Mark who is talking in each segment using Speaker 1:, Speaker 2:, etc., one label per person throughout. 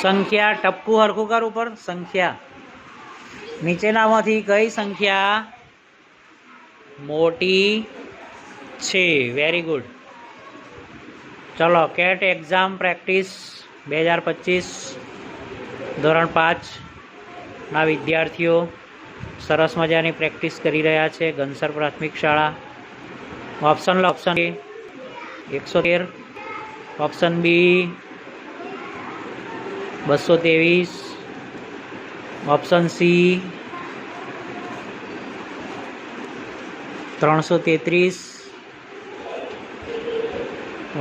Speaker 1: સંખ્યા ટપકું હરખું કર ઉપર સંખ્યા નીચેનામાંથી કઈ સંખ્યા મોટી છે? Very good. ચલો કેટ એક્ઝામ પ્રેક્ટિસ 2025 ધોરણ 5ના વિદ્યાર્થીઓ સરસ મજાની પ્રેક્ટિસ કરી રહ્યા છે. ઘનસર પ્રાથમિક શાળા. ઓપ્શન લો. Option A 113, option B 223, option C 333,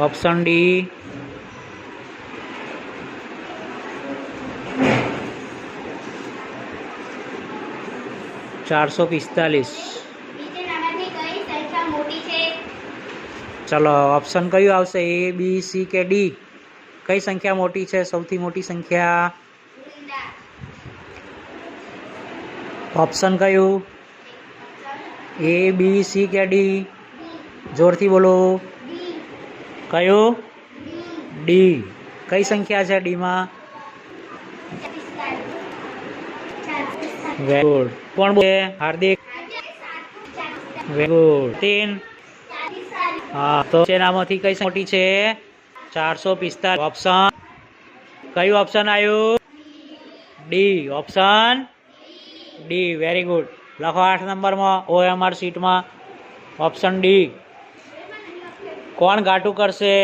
Speaker 1: option D 445. ચલો ઓપ્શન કયું આવશે? એ, બી, સી કે ડી? કઈ સંખ્યા મોટી છે? સૌથી મોટી સંખ્યા ઓપ્શન કયું? એ, બી, સી કે ડી? જોરથી બોલો. કયું? ડી. કઈ સંખ્યા છે ડીમાં? Very good. કોણ બોલે? હાર્દિક. Very good. 3. હા, તો તેનામાંથી કઈ મોટી છે? 445. ઓપ્શન કયું ઓપ્શન આવ્યું? D. Option D. Very good. લખો 8 નંબરમાં OMR શીટમાં ઓપ્શન ડી. કોણ ઘાટું કરશે?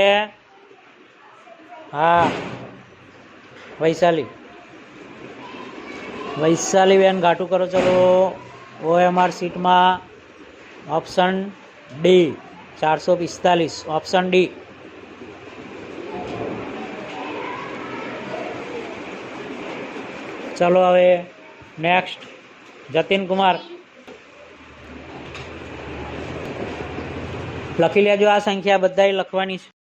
Speaker 1: હા, વૈશાલી બેન ઘાટું કરો. ચલો OMR શીટમાં ઓપ્શન ડી 445. Option D. ચલો હવે નેક્સ્ટ જતીન કુમાર લખી લેજો. આ સંખ્યા બધાએ લખવાની છે.